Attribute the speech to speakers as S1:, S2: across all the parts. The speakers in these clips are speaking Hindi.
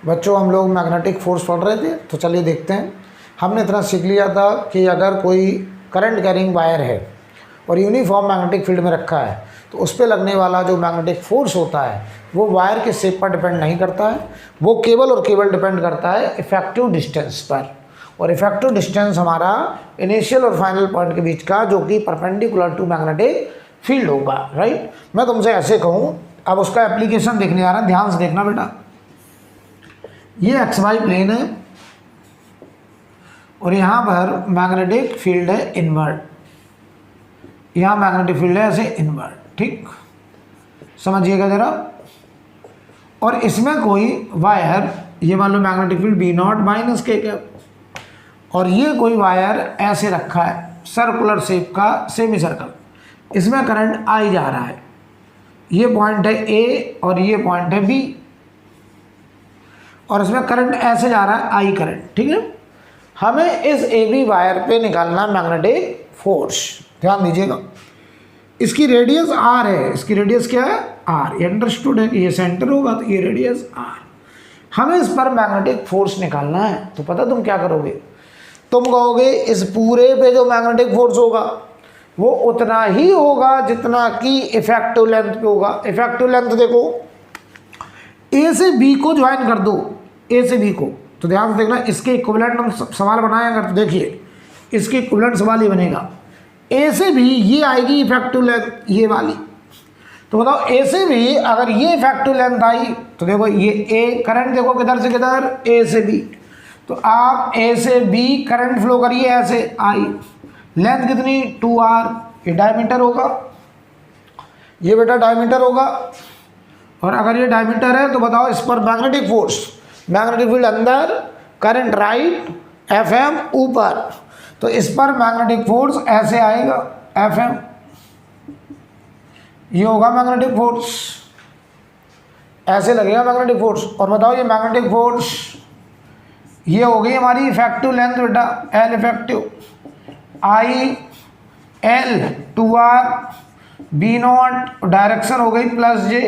S1: बच्चों हम लोग मैग्नेटिक फोर्स पढ़ रहे थे, तो चलिए देखते हैं। हमने इतना सीख लिया था कि अगर कोई करंट कैरिंग वायर है और यूनिफॉर्म मैग्नेटिक फील्ड में रखा है तो उस पर लगने वाला जो मैग्नेटिक फोर्स होता है वो वायर के शेप पर डिपेंड नहीं करता है, वो केवल और केवल डिपेंड करता है इफेक्टिव डिस्टेंस पर। और इफेक्टिव डिस्टेंस हमारा इनिशियल और फाइनल पॉइंट के बीच का, जो कि परपेंडिकुलर टू मैग्नेटिक फील्ड होगा, राइट। मैं तुमसे ऐसे कहूँ, अब उसका एप्लीकेशन देखने जा रहा है, ध्यान से देखना बेटा। ये एक्स वाई प्लेन है और यहाँ पर मैग्नेटिक फील्ड है इनवर्ड, यहाँ मैग्नेटिक फील्ड है ऐसे इनवर्ड, ठीक, समझिएगा जरा। और इसमें कोई वायर, ये मान लो magnetic field B not minus के कैप, और ये कोई वायर ऐसे रखा है सर्कुलर शेप का, सेमी सर्कल, इसमें करंट आई जा रहा है, ये पॉइंट है ए और ये पॉइंट है बी, और इसमें करंट ऐसे जा रहा है आई करंट, ठीक है। हमें इस ए बी वायर पे निकालना मैग्नेटिक फोर्स, ध्यान दीजिएगा। इसकी रेडियस आर है, इसकी रेडियस क्या है आर, ये अंडरस्टूड है कि ये सेंटर होगा तो ये रेडियस आर। हमें इस पर मैग्नेटिक फोर्स निकालना है, तो पता तुम क्या करोगे, तुम कहोगे इस पूरे पे जो मैग्नेटिक फोर्स होगा वो उतना ही होगा जितना कि इफेक्टिव लेंथ पे होगा। इफेक्टिव लेंथ देखो, ए से बी को ज्वाइन कर दो, ए से बी को, तो ध्यान से देखना, इसके इक्विवेलेंट हम सवाल बनाए अगर, तो देखिए इसके इक्विवेलेंट सवाल ये बनेगा, ए से बी ये आएगी इफेक्टिव लेंथ ये वाली, तो बताओ ए से बी अगर ये इफेक्टिव लेंथ आई तो देखो ये ए करंट देखो किधर से किधर, ए से बी, तो आप ए से बी करंट फ्लो करिए ऐसे आई, लेंथ कितनी 2r, ये डायमीटर होगा, ये बेटा डायमीटर होगा। और अगर ये डायमीटर है तो बताओ इस पर मैग्नेटिक फोर्स, मैग्नेटिक फील्ड अंदर, करंट राइट, एफ एम ऊपर, तो इस पर मैग्नेटिक फोर्स ऐसे आएगा एफ एम, ये होगा मैग्नेटिक फोर्स, ऐसे लगेगा मैग्नेटिक फोर्स। और बताओ ये मैग्नेटिक फोर्स, ये हो गई हमारी इफेक्टिव लेंथ बेटा, L effective, I L 2r, B naught, direction हो गई प्लस जे,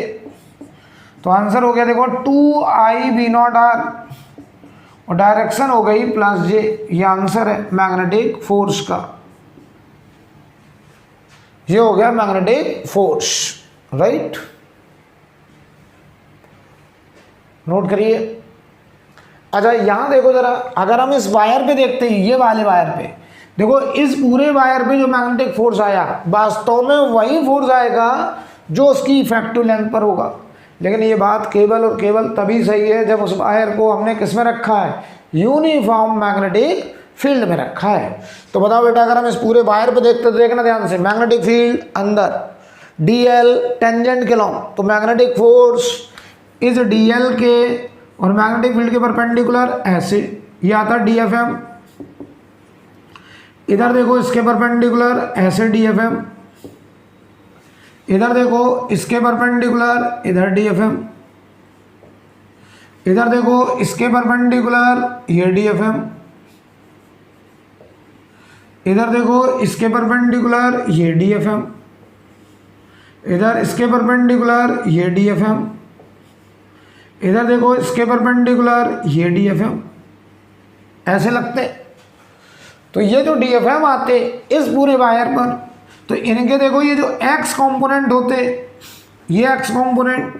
S1: तो आंसर हो गया देखो 2i बी नॉट आर, और डायरेक्शन हो गई प्लस जे, ये आंसर है मैग्नेटिक फोर्स का, ये हो गया मैग्नेटिक फोर्स, राइट। नोट करिए। अच्छा यहां देखो जरा, अगर हम इस वायर पे देखते हैं, ये वाले वायर पे देखो, इस पूरे वायर पे जो मैग्नेटिक फोर्स आया वास्तव में वही फोर्स आएगा जो उसकी इफेक्टिव लेंथ पर होगा। लेकिन ये बात केवल और केवल तभी सही है जब उस वायर को हमने किस में रखा है, यूनिफॉर्म मैग्नेटिक फील्ड में रखा है। तो बताओ बेटा, अगर हम इस पूरे वायर पे देखते तो देखना ध्यान से, मैग्नेटिक फील्ड अंदर, डीएल टेंजेंट के लॉन्ग, तो मैग्नेटिक फोर्स इस डीएल के और मैग्नेटिक फील्ड के परपेंडिकुलर ऐसे, ये आता डीएफएम, इधर देखो इसके परपेंडिकुलर ऐसे डीएफएम, इधर देखो इसके परपेंडिकुलर इधर डीएफएम, इधर देखो इसके परपेंडिकुलर ये डीएफएम, इधर देखो इसके परपेंडिकुलर ये डीएफएम, इधर इसके परपेंडिकुलर ये डीएफएम, इधर देखो इसके परपेंडिकुलर ये डीएफएम, ऐसे लगते। तो ये जो डीएफएम आते इस पूरे वायर पर, तो इनके देखो ये जो एक्स कंपोनेंट होते, ये एक्स कंपोनेंट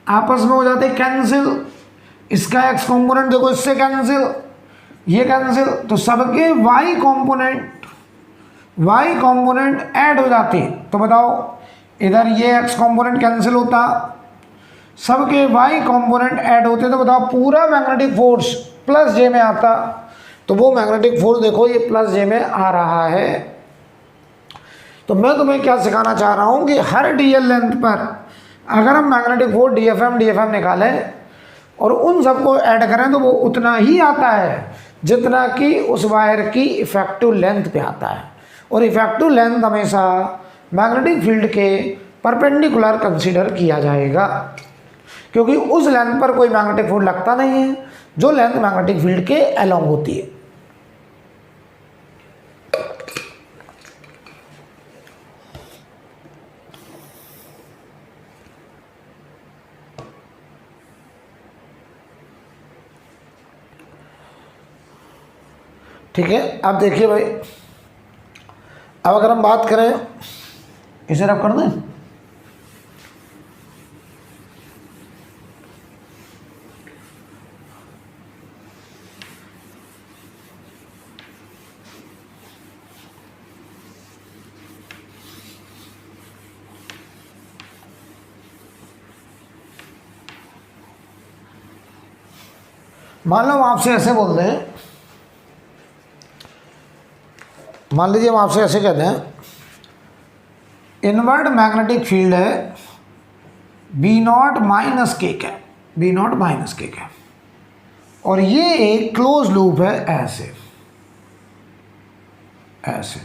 S1: आपस में हो जाते कैंसिल, इसका एक्स कंपोनेंट देखो इससे कैंसिल, ये कैंसिल, तो सबके वाई कंपोनेंट ऐड हो जाते। तो बताओ इधर ये एक्स कंपोनेंट कैंसिल होता, सबके वाई कंपोनेंट ऐड होते, तो बताओ पूरा मैग्नेटिक फोर्स प्लस जे में आता। तो वो मैग्नेटिक फोर्स देखो ये प्लस जे में आ रहा है। तो मैं तुम्हें क्या सिखाना चाह रहा हूं कि हर डीएल लेंथ पर अगर हम मैग्नेटिक फोर्स डीएफएम निकालें और उन सबको ऐड करें तो वो उतना ही आता है जितना कि उस वायर की इफेक्टिव लेंथ पे आता है। और इफेक्टिव लेंथ हमेशा मैग्नेटिक फील्ड के परपेंडिकुलर कंसीडर किया जाएगा, क्योंकि उस लेंथ पर कोई मैग्नेटिक फोर्स लगता नहीं है जो लेंथ मैग्नेटिक फील्ड के अलोंग होती है। ठीक है। अब देखिए भाई, अब अगर हम बात करें, इसे रब कर दें, मान लो हम आपसे ऐसे बोल रहे हैं, मान लीजिए हम आपसे ऐसे कहते हैं, इनवर्ट मैग्नेटिक फील्ड है बी नॉट माइनस के का, बी नॉट माइनस के का, और ये एक क्लोज लूप है ऐसे ऐसे,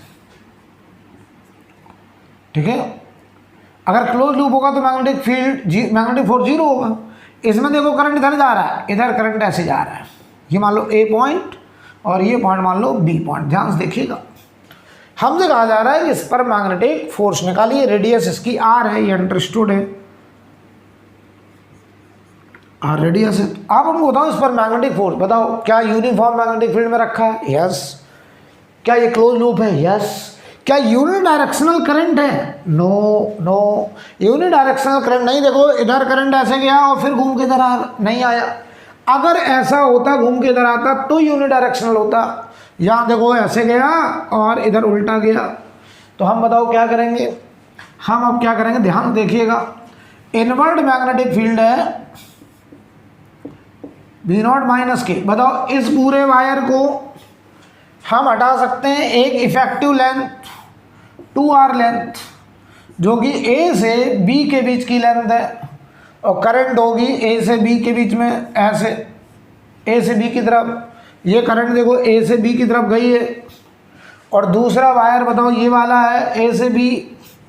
S1: ठीक है। अगर क्लोज लूप होगा तो magnetic field, magnetic force zero होगा। इसमें देखो करंट इधर जा रहा है, इधर करंट ऐसे जा रहा है, ये मान लो ए पॉइंट और ये पॉइंट मान लो बी पॉइंट। ध्यान से देखिएगा, हमसे कहा जा रहा है कि इस पर मैग्नेटिक फोर्स निकालिए, रेडियस इसकी आर है, ये अंडरस्टूड है, आर रेडियस है। आप हमको बताओ इस पर मैग्नेटिक फोर्स बताओ, क्या यूनिफॉर्म मैग्नेटिक फील्ड में रखा है? यस। क्या ये क्लोज लूप है? यस। क्या यूनि डायरेक्शनल करंट है? No no, unidirectional current नहीं। देखो इधर करंट ऐसे गया और फिर घूम के इधर नहीं आया। अगर ऐसा होता घूम के इधर आता तो यूनि डायरेक्शनल होता। यहाँ देखो ऐसे गया और इधर उल्टा गया, तो हम बताओ क्या करेंगे? हम अब क्या करेंगे, ध्यान देखिएगा, इनवर्ट मैग्नेटिक फील्ड है बी नॉट माइनस के। बताओ इस पूरे वायर को हम हटा सकते हैं एक इफेक्टिव लेंथ 2r लेंथ, जो कि a से b के बीच की लेंथ है, और करंट होगी a से b के बीच में ऐसे, a से b की तरफ। ये करंट देखो a से b की तरफ गई है, और दूसरा वायर बताओ ये वाला है a से b,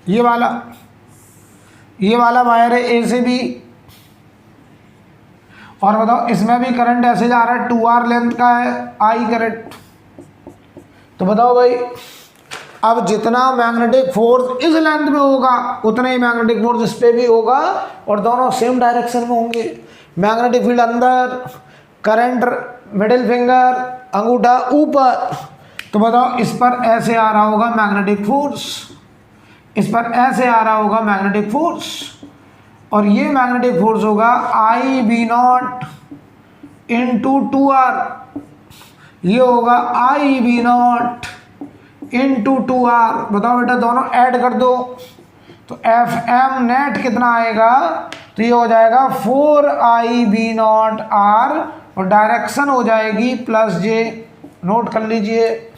S1: ये वाला वायर है a से b, और बताओ इसमें भी करंट ऐसे जा रहा है, 2r लेंथ का है I करंट। तो बताओ भाई, अब जितना मैग्नेटिक फोर्स इस लेंथ में होगा उतना ही मैग्नेटिक फोर्स इस पे भी होगा, और दोनों सेम डायरेक्शन में होंगे। मैग्नेटिक फील्ड अंदर, करंट मिडिल फिंगर, अंगूठा ऊपर। तो बताओ इस पर ऐसे आ रहा होगा मैग्नेटिक फोर्स, इस पर ऐसे आ रहा होगा मैग्नेटिक फोर्स, और ये मैग्नेटिक फोर्स होगा आई बी नॉट इंटू 2r, ये होगा आई बी नॉट इंटू 2r। बताओ बेटा, दोनों ऐड कर दो तो एफ एम नेट कितना आएगा? तो ये हो जाएगा 4i बी नॉट r, और डायरेक्शन हो जाएगी प्लस जे। नोट कर लीजिए,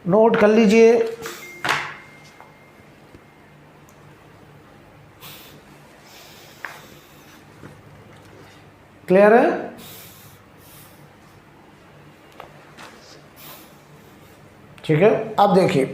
S1: नोट कर लीजिए। क्लियर है? ठीक है। अब देखिए,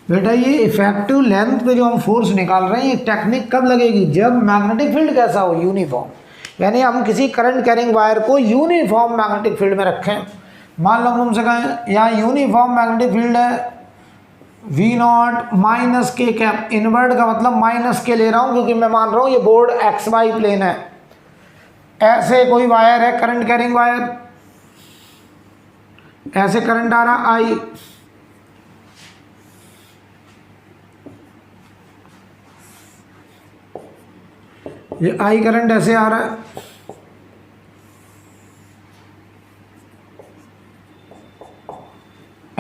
S1: बेटा ये इफेक्टिव लेंथ पे जो हम फोर्स निकाल रहे हैं, ये टेक्निक कब लगेगी? जब मैग्नेटिक फील्ड कैसा हो? यूनिफॉर्म। यानी हम किसी करंट कैरिंग वायर को यूनिफॉर्म मैग्नेटिक फील्ड में रखें। मान लो हम तुमसे कहें यहाँ यूनिफॉर्म मैग्नेटिक फील्ड है वी नॉट माइनस के कैप, इनवर्ट का मतलब माइनस के ले रहा हूँ क्योंकि मैं मान रहा हूँ ये बोर्ड एक्स वाई प्लेन है। ऐसे कोई वायर है करंट कैरिंग वायर, ऐसे करंट आ रहा आई, ये आई करंट ऐसे आ रहा है,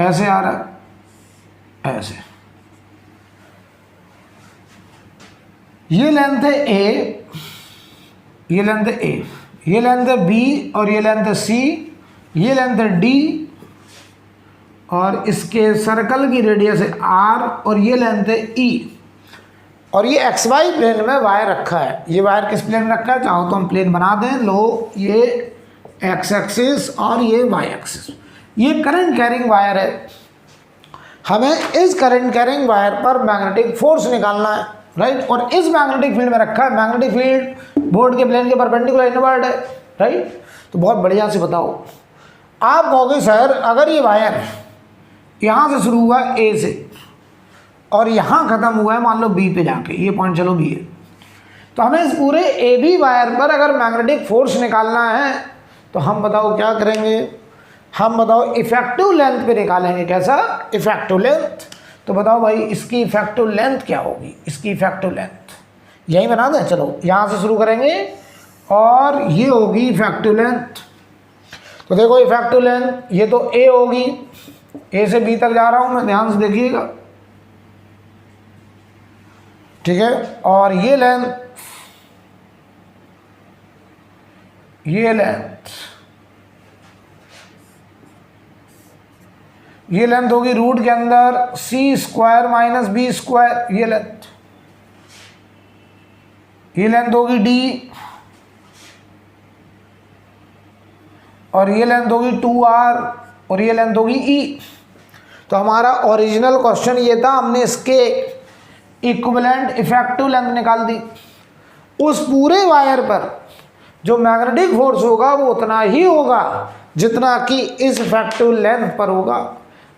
S1: ऐसे आ रहा है, ऐसे। ये लेंथ है ए, ये लेंथ है ए, ये लेंथ है बी, और ये लेंथ है सी, ये लेंथ है डी, और इसके सर्कल की रेडियस है आर, और ये लेंथ है ई। और ये एक्स वाई प्लेन में वायर रखा है। ये वायर किस प्लेन में रखा है? चाहो तो हम प्लेन बना दें। लो, ये एक्स एक्सिस और ये वाई एक्सिस। ये करंट कैरिंग वायर है। हमें इस करंट कैरिंग वायर पर मैग्नेटिक फोर्स निकालना है, राइट। और इस मैग्नेटिक फील्ड में रखा है। मैग्नेटिक फील्ड बोर्ड के प्लेन के परपेंडिकुलर इनवर्ट है, राइट। तो बहुत बढ़िया से बताओ, आप कहोगे सर अगर ये वायर यहाँ से शुरू हुआ ए से और यहाँ ख़त्म हुआ है मान लो बी पे जाके, ये पॉइंट चलो बी है। तो हमें इस पूरे ए बी वायर पर अगर मैग्नेटिक फोर्स निकालना है तो हम बताओ क्या करेंगे, हम बताओ इफेक्टिव लेंथ पे निकालेंगे। कैसा? Effective length. तो बताओ भाई इसकी इफेक्टिव लेंथ क्या होगी, इसकी इफेक्टिव लेंथ यही बना दें। चलो यहाँ से शुरू करेंगे और ये होगी इफेक्टिव लेंथ। तो देखो इफेक्टिव लेंथ ये तो ए होगी, ए से बी तक जा रहा हूँ मैं, ध्यान से देखिएगा, ठीक है। और ये लेंथ, ये लेंथ, ये लेंथ होगी रूट के अंदर C square minus B square, ये लेंथ, ये लेंथ होगी डी, और ये लेंथ होगी 2r, और ये लेंथ होगी ई। तो हमारा ओरिजिनल क्वेश्चन ये था, हमने इसके इक्विवेलेंट इफेक्टिव लेंथ निकाल दी। उस पूरे वायर पर जो मैग्नेटिक फोर्स होगा वो उतना ही होगा जितना कि इस इफेक्टिव लेंथ पर होगा।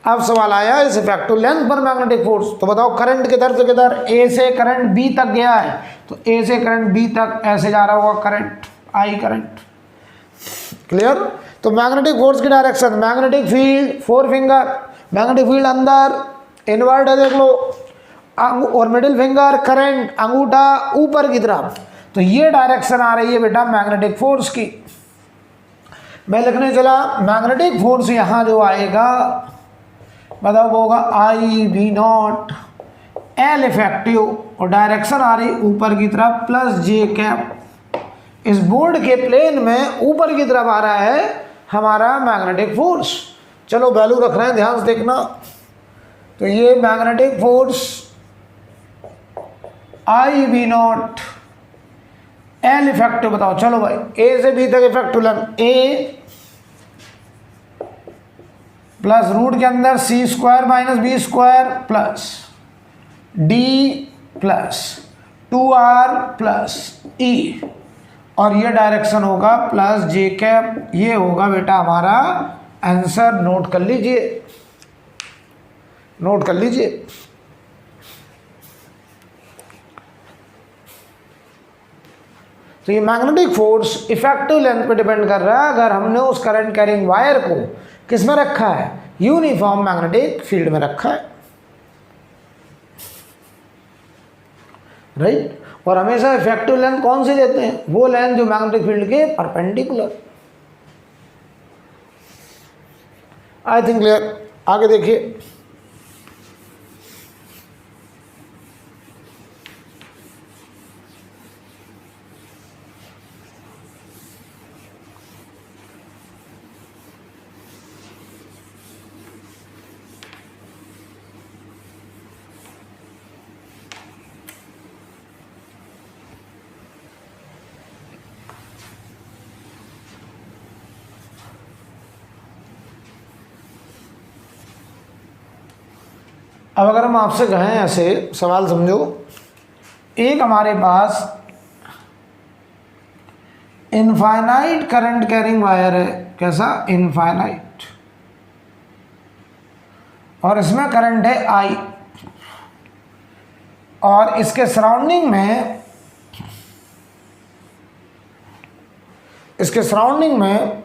S1: अब सवाल आया इस इफेक्टिव लेंथ पर मैग्नेटिक फोर्स, तो बताओ करंट किधर से किधर, ए से करंट बी तक गया है, तो ए से करंट बी तक ऐसे जा रहा होगा करंट, आई करंट। क्लियर? तो मैग्नेटिक फोर्स की direction, magnetic field, four finger, magnetic field अंदर, इनवर्ट है देख लो, और मिडिल फिंगर करंट, अंगूठा ऊपर की तरफ। तो ये डायरेक्शन आ रही है बेटा मैग्नेटिक फोर्स की। मैं लिखने चला मैग्नेटिक फोर्स यहाँ जो आएगा बताओ वो होगा आई वी नॉट एल इफेक्टिव, और डायरेक्शन आ रही ऊपर की तरफ प्लस जे कैप। इस बोर्ड के प्लेन में ऊपर की तरफ आ रहा है हमारा मैग्नेटिक फोर्स। चलो वैल्यू रख रहे हैं, ध्यान से देखना। तो ये magnetic force I B not L effective, बताओ चलो भाई ए से बी तक effective length A plus root के अंदर C square minus B square plus D plus 2r plus E, और ये डायरेक्शन होगा प्लस जे कैप। ये होगा बेटा हमारा आंसर, नोट कर लीजिए, नोट कर लीजिए। तो ये मैग्नेटिक फोर्स इफेक्टिव लेंथ पे डिपेंड कर रहा है अगर हमने उस करंट कैरिंग वायर को किस में रखा है, यूनिफॉर्म मैग्नेटिक फील्ड में रखा है, राइट। और हमेशा इफेक्टिव लेंथ कौन सी लेते हैं, वो लेंथ जो मैग्नेटिक फील्ड के परपेंडिकुलर। I think clear. आगे देखिए, अब अगर हम आपसे कहें ऐसे सवाल समझो, एक हमारे पास इनफाइनाइट करंट कैरिंग वायर है, कैसा, इनफाइनाइट, और इसमें करंट है आई, और इसके सराउंडिंग में, इसके सराउंडिंग में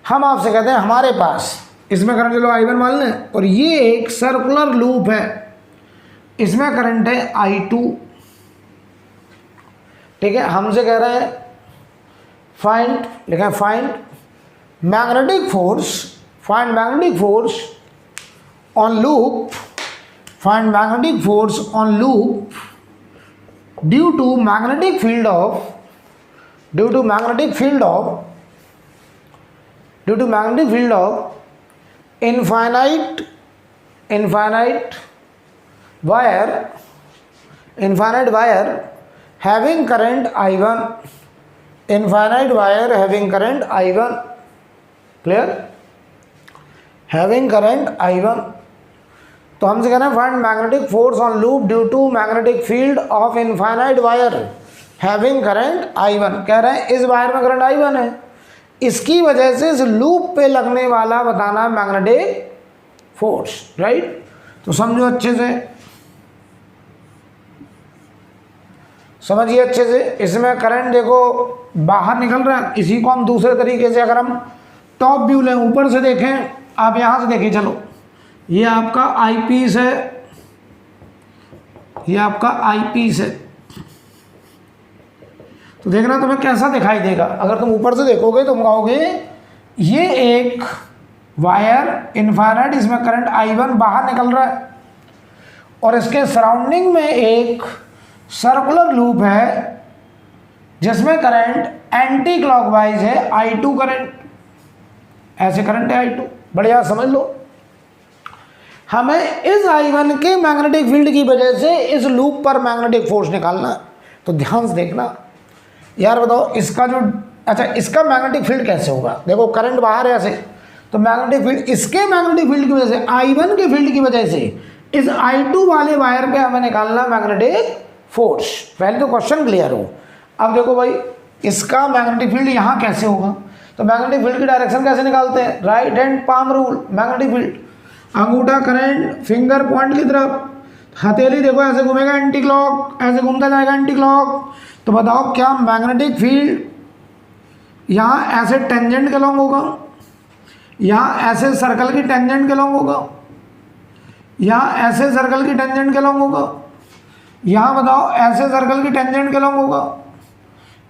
S1: हम आपसे कहते हैं हमारे पास इसमें करंट चलो I1 मान लें, और ये एक सर्कुलर लूप है, इसमें करंट है I2, ठीक है। हमसे कह रहे हैं फाइंड, लिखा है find magnetic force, find magnetic force on loop, find magnetic force on loop due to magnetic field of, due to magnetic field of, due to magnetic field of infinite wire, infinite wire having current I1, infinite wire having current I1, clear, having current I1। तो हमसे कहना है find magnetic force on loop due to magnetic field of infinite wire having current I1। कह रहे हैं इस वायर में करंट I1 है, इसकी वजह से इस लूप पे लगने वाला बताना मैग्नेटिक फोर्स, राइट। तो समझो अच्छे से, समझिए अच्छे से। इसमें करंट देखो बाहर निकल रहा है। इसी को हम दूसरे तरीके से अगर हम टॉप व्यू लें, ऊपर से देखें, आप यहाँ से देखिए, चलो ये आपका आई पीस है, ये आपका आई पीस है। तो देखना तुम्हें कैसा दिखाई देगा। अगर तुम ऊपर से देखोगे तुम कहोगे ये एक वायर इनफाइनाइट, इसमें करंट I1 बाहर निकल रहा है और इसके सराउंडिंग में एक सर्कुलर लूप है जिसमें करंट एंटी क्लॉकवाइज है, I2 करंट, ऐसे करंट है I2। बढ़िया समझ लो। हमें इस I1 के मैग्नेटिक फील्ड की वजह से इस लूप पर मैग्नेटिक फोर्स निकालना है। तो ध्यान से देखना यार, बताओ इसका जो, अच्छा इसका मैग्नेटिक फील्ड कैसे होगा। देखो करंट बाहर है ऐसे, तो मैग्नेटिक फील्ड, इसके मैग्नेटिक फील्ड की वजह से, I1 के फील्ड की वजह से इस I2 वाले वायर पे हमें निकालना मैग्नेटिक फोर्स। पहले तो क्वेश्चन क्लियर हो। अब देखो भाई इसका मैग्नेटिक फील्ड यहाँ कैसे होगा। तो मैग्नेटिक फील्ड की डायरेक्शन कैसे निकालते हैं, right hand palm rule. Magnetic field, अंगूठा करंट फिंगर पॉइंट की तरफ, हथेली देखो ऐसे घूमेगा एंटी क्लॉक, ऐसे घूमता जाएगा एंटी क्लॉक। तो बताओ क्या मैग्नेटिक फील्ड यहाँ ऐसे टेंजेंट के लॉन्ग होगा, यहाँ ऐसे सर्कल की टेंजेंट के लॉन्ग होगा, यहाँ ऐसे सर्कल की टेंजेंट के लॉन्ग होगा, यहाँ बताओ ऐसे सर्कल की टेंजेंट के लॉन्ग होगा,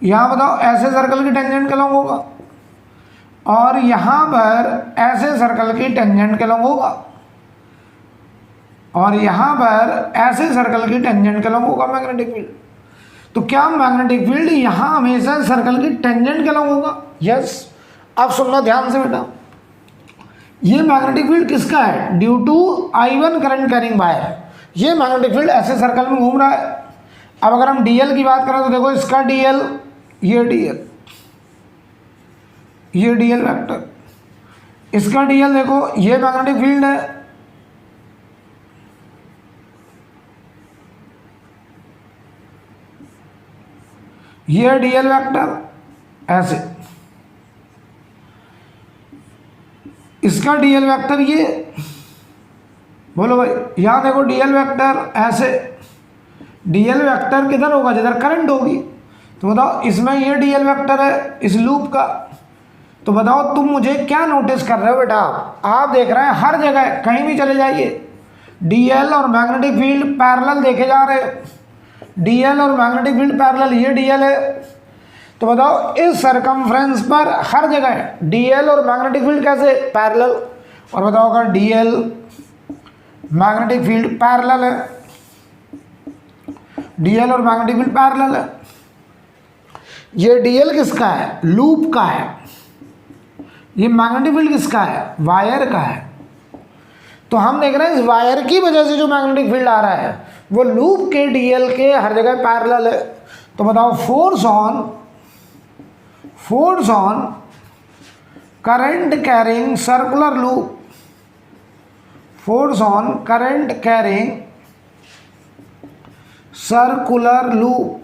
S1: यहाँ बताओ ऐसे सर्कल की टेंजेंट के लॉन्ग होगा, और यहाँ पर ऐसे सर्कल की टेंजेंट के लॉन्ग होगा, और यहाँ पर ऐसे सर्कल की टेंजेंट के लॉन्ग होगा मैग्नेटिक फील्ड। तो क्या मैग्नेटिक फील्ड यहाँ हमेशा सर्कल की टेंजेंट के लॉन्ग होगा। यस। अब सुनना ध्यान से बेटा, ये मैग्नेटिक फील्ड किसका है, due to I1 current carrying wire. ये मैग्नेटिक फील्ड ऐसे सर्कल में घूम रहा है। अब अगर हम DL की बात करें तो देखो इसका DL, ये DL, ये DL वेक्टर, इसका DL देखो, ये मैग्नेटिक फील्ड है, ये DL वेक्टर ऐसे, इसका DL वेक्टर ये, बोलो भाई, यहाँ देखो DL वेक्टर ऐसे। DL वेक्टर किधर होगा, जिधर करंट होगी। तो बताओ इसमें ये DL वेक्टर है इस लूप का। तो बताओ तुम मुझे क्या नोटिस कर रहे हो बेटा, आप देख रहे हैं हर जगह, कहीं भी चले जाइए DL और मैग्नेटिक फील्ड पैरेलल देखे जा रहे हैं। DL और मैग्नेटिक फील्ड पैरेलल, ये DL है। तो बताओ इस सरकमफ्रेंस पर हर जगह DL और मैग्नेटिक फील्ड कैसे, पैरेलल। और बताओ अगर DL मैग्नेटिक फील्ड पैरेलल है, DL और मैग्नेटिक फील्ड पैरेलल है, ये DL किसका है, लूप का है। ये मैग्नेटिक फील्ड किसका है, वायर का है। तो हम देख रहे हैं इस वायर की वजह से जो मैग्नेटिक फील्ड आ रहा है वो लूप के DL के हर जगह पैरेलल है। तो बताओ force on current carrying circular loop, force on current carrying circular loop,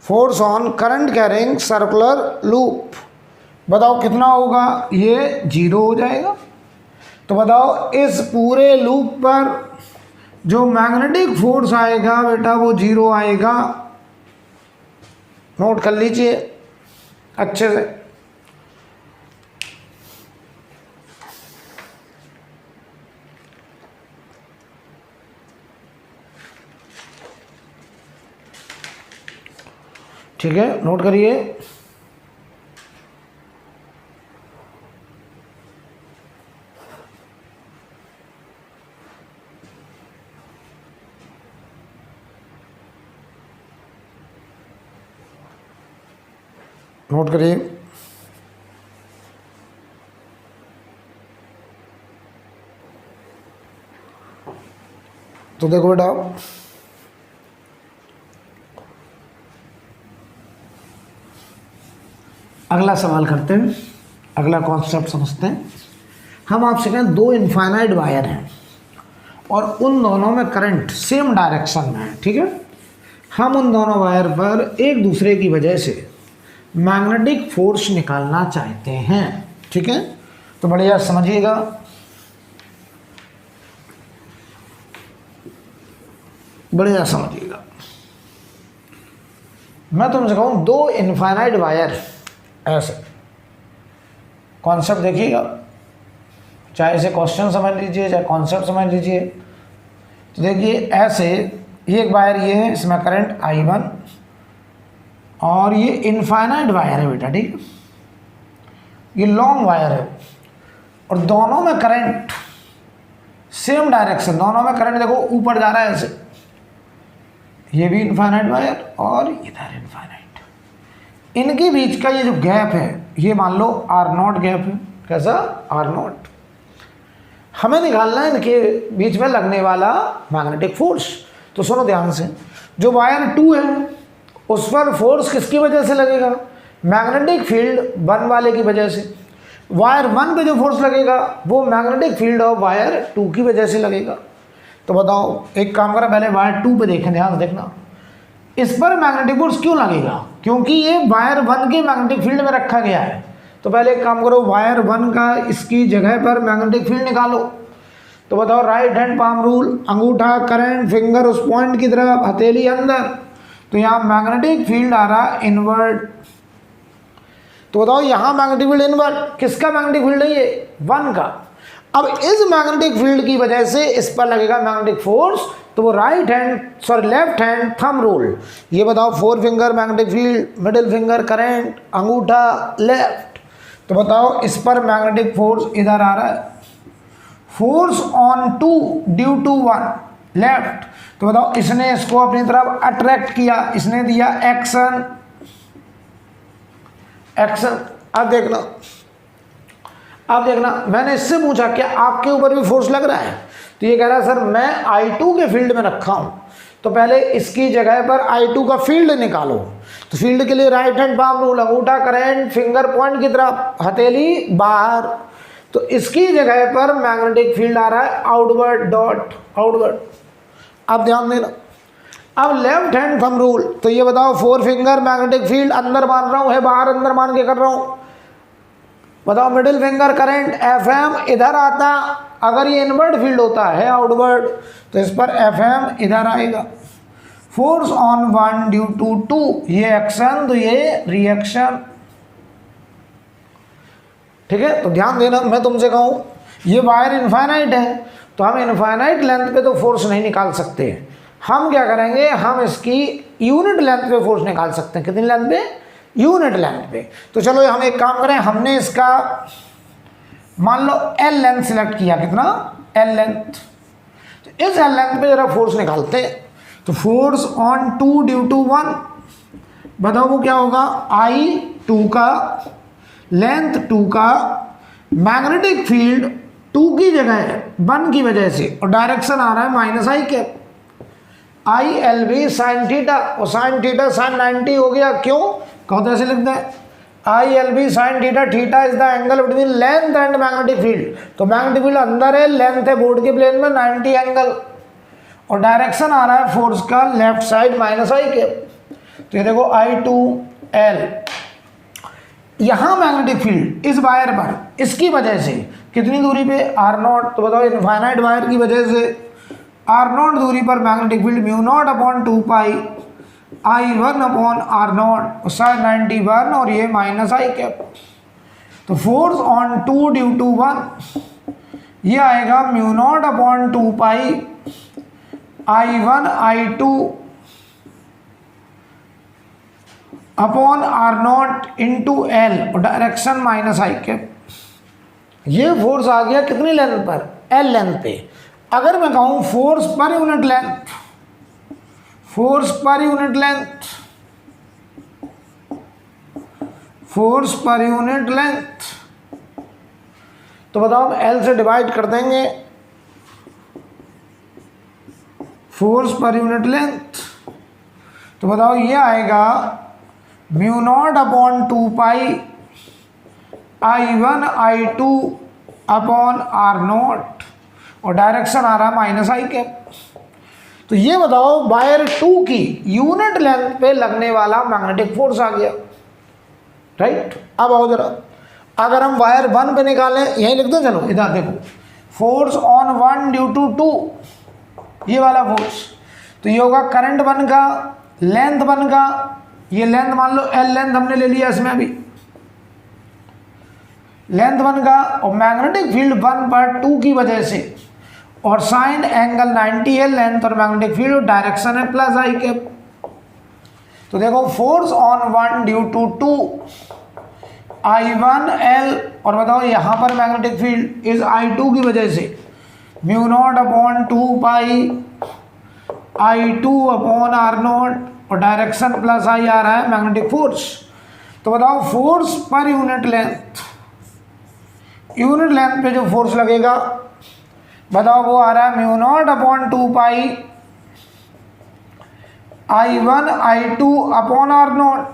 S1: force on current carrying circular loop, बताओ कितना होगा, ये 0 हो जाएगा। तो बताओ इस पूरे लूप पर जो मैग्नेटिक फोर्स आएगा बेटा वो 0 आएगा। नोट कर लीजिए अच्छे से। ठीक है, नोट करिए। नोट करिए। तो देखो बेटा, अगला सवाल करते हैं, अगला कॉन्सेप्ट समझते हैं। हम आपसे कहें दो इनफाइनाइट वायर हैं और उन दोनों में करंट सेम डायरेक्शन में है, ठीक है। हम उन दोनों वायर पर एक दूसरे की वजह से मैग्नेटिक फोर्स निकालना चाहते हैं, ठीक है। तो बढ़िया समझिएगा। बढ़िया समझिएगा। मैं तुमसे कहूँ दो इनफाइनाइट वायर ऐसे, कॉन्सेप्ट देखिएगा, चाहे इसे क्वेश्चन समझ लीजिए चाहे कॉन्सेप्ट समझ लीजिए। तो देखिए ऐसे ये एक वायर ये है, इसमें करंट I1 और ये इनफाइनाइट वायर है बेटा, ठीक, ये लॉन्ग वायर है और दोनों में करंट सेम डायरेक्शन, दोनों में करंट देखो ऊपर जा रहा है ऐसे, ये भी इनफाइनाइट वायर और इधर इनफाइनाइट, इनके बीच का ये जो गैप है ये मान लो R0 गैप है। कैसा? R0। हमें निकालना है इनके बीच में लगने वाला मैग्नेटिक फोर्स। तो सुनो ध्यान से, जो वायर 2 है उस पर फोर्स किसकी वजह से लगेगा? मैग्नेटिक फील्ड 1 वाले की वजह से। वायर 1 पे जो फोर्स लगेगा वो मैग्नेटिक फील्ड ऑफ वायर 2 की वजह से लगेगा। तो बताओ, एक काम करें, पहले वायर 2 पे देखें, ध्यान से देखना, इस पर मैग्नेटिक फोर्स क्यों लगेगा? क्योंकि ये वायर 1 के मैग्नेटिक फील्ड में रखा गया है। तो पहले एक काम करो, वायर 1 का इसकी जगह पर मैग्नेटिक फील्ड निकालो। तो बताओ, राइट हैंड पाम रूल, अंगूठा करंट, फिंगर उस पॉइंट की तरफ, हथेली अंदर। तो यहाँ मैग्नेटिक फील्ड आ रहा इनवर्ड। तो बताओ यहाँ मैग्नेटिक फील्ड इनवर्ड, किसका मैग्नेटिक फील्ड है? ये 1 का। अब इस मैग्नेटिक फील्ड की वजह से इस पर लगेगा मैग्नेटिक फोर्स, तो वो लेफ्ट हैंड थंब रूल। ये बताओ, 4 finger magnetic field, middle finger current, अंगूठा लेफ्ट। तो बताओ इस पर मैग्नेटिक फोर्स इधर आ रहा है, force on 2 due to 1 left. तो बताओ इसने इसको अपनी तरफ अट्रैक्ट किया, इसने दिया एक्शन। अब देखना, मैंने इससे पूछा क्या आपके ऊपर भी फोर्स लग रहा है? तो ये कह रहा है सर मैं I2 के फील्ड में रखा हूं। तो पहले इसकी जगह पर I2 का फील्ड निकालो। तो फील्ड के लिए राइट हैंड पाम रूल, अंगूठा करंट, फिंगर पॉइंट की तरफ, हथेली बाहर। तो इसकी जगह पर मैग्नेटिक फील्ड आ रहा है आउटवर्ड, डॉट आउटवर्ड। अब ध्यान देना, अब लेफ्ट हैंड थंब रूल। तो ये बताओ, 4 फिंगर मैग्नेटिक फील्ड अंदर मान रहा हूं, है बाहर अंदर मान के कर रहा हूं। बताओ मिडिल फिंगर करंट FM इधर आता, अगर ये इनवर्ड फील्ड होता है आउटवर्ड तो इस पर FM इधर आएगा। फोर्स ऑन 1 ड्यू टू 2, ये एक्शन तो ये रिएक्शन। ठीक है, तो ध्यान देना, मैं तुमसे कहूँ ये वायर इनफाइनाइट है तो हम इनफाइनाइट लेंथ पे तो फोर्स नहीं निकाल सकते। हम क्या करेंगे, हम इसकी यूनिट लेंथ पे फोर्स निकाल सकते हैं। कितनी लेंथ पे? यूनिट लेंथ पे। तो चलो हम एक काम करें, हमने इसका मान लो L लेंथ सिलेक्ट किया। कितना? L length. तो इस L लेंथ पे जरा फोर्स निकालते हैं। तो फोर्स ऑन 2 ड्यू टू 1, बताओ वो क्या होगा? I2 का लेंथ 2 का, मैग्नेटिक फील्ड 2 की जगह 1 की वजह से, और डायरेक्शन आ रहा है -I के। ILB साइन थीटा, और साइन थीटा साइन 90 हो गया। क्यों? कहो तो ऐसे लिखते हैं, ILB sine theta, theta is the angle between length and magnetic field. तो मैग्नेटिक फील्ड अंदर है, लेंथ है बोर्ड के प्लेन में 90 एंगल, और डायरेक्शन आ रहा है फोर्स का लेफ्ट साइड -I के। तो ये देखो I2L, यहाँ मैग्नेटिक फील्ड इस वायर पर इसकी वजह से कितनी दूरी पे? R0। तो बताओ इनफाइनाइट वायर की वजह से R0 दूरी पर मैग्नेटिक फील्ड μ0/2π I1/R0 साइन 91, और ये -I कैप। तो फोर्स ऑन 2 ड्यू टू 1 ये आएगा μ0/2π I1 I2 upon R0 into L, और डायरेक्शन -I कैप। ये फोर्स आ गया कितनी लेंथ पर? L लेंथ पे। अगर मैं कहूँ force per unit length, force per unit length, force per unit length, तो बताओ हम L से डिवाइड कर देंगे। फोर्स पर यूनिट लेंथ, तो बताओ ये आएगा μ0/2π I1 I2 अपॉन R0, और डायरेक्शन आ रहा है -I कैप। तो ये बताओ वायर 2 की यूनिट लेंथ पे लगने वाला मैग्नेटिक फोर्स आ गया, राइट। अब आओ जरा, अगर हम वायर 1 पे निकालें, यही लिख दो, चलो इधर देखो, फोर्स ऑन 1 ड्यू टू 2, ये वाला फोर्स। तो ये होगा करंट 1 का, लेंथ 1 का, ये लेंथ मान लो L लेंथ हमने ले लिया इसमें अभी, लेंथ 1 का, और मैग्नेटिक फील्ड 1 पर 2 की वजह से, और साइन एंगल 90 है, लेंथ और मैग्नेटिक फील्ड, डायरेक्शन है प्लस आई कैप। तो देखो force on 1 due to 2 I1L, और बताओ यहाँ पर मैग्नेटिक फील्ड इज I2 की वजह से म्यू नॉट अपॉन 2 पाई I2 अपॉन R0, और डायरेक्शन प्लस आई आ रहा है मैग्नेटिक फोर्स। तो बताओ फोर्स पर यूनिट लेंथ पे जो फोर्स लगेगा बताओ वो आ रहा है म्यू नॉट अपॉन 2 पाई I1 I2 अपॉन R0,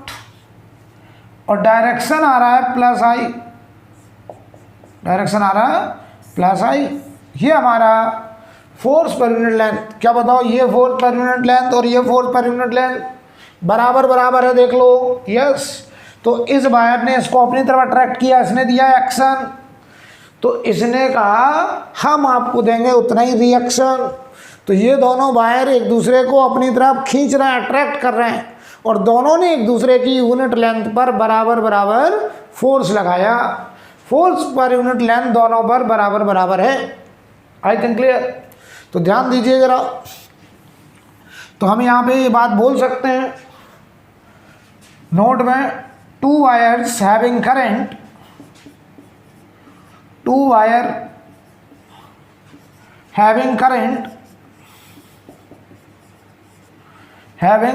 S1: और डायरेक्शन आ रहा है प्लस आई, डायरेक्शन आ रहा है प्लस आई। ये हमारा फोर्स पर यूनिट लेंथ। क्या बताओ, ये फोर्स पर यूनिट लेंथ और ये फोर्स पर यूनिट लेंथ बराबर बराबर है, देख लो। यस, तो इस वायर ने इसको अपनी तरफ अट्रैक्ट किया, इसने दिया एक्शन, तो इसने कहा हम आपको देंगे उतना ही रिएक्शन। तो ये दोनों वायर एक दूसरे को अपनी तरफ खींच रहे हैं, अट्रैक्ट कर रहे हैं, और दोनों ने एक दूसरे की यूनिट लेंथ पर बराबर बराबर फोर्स लगाया। फोर्स पर यूनिट लेंथ दोनों पर बराबर बराबर है। I think clear. तो ध्यान दीजिए जरा। तो हम यहाँ पे ये बात बोल सकते हैं नोट में, 2 wires having current, 2 wire having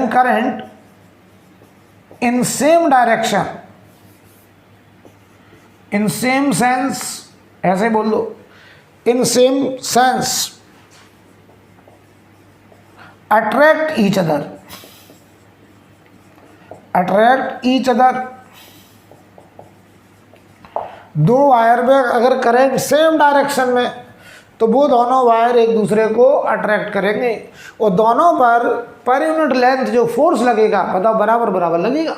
S1: current in same direction, in same sense, ऐसे बोल लो, in same sense, attract each other, दो वायर में अगर करंट सेम डायरेक्शन में, तो वो दोनों वायर एक दूसरे को अट्रैक्ट करेंगे, और दोनों पर यूनिट लेंथ जो फोर्स लगेगा बताओ बराबर बराबर लगेगा।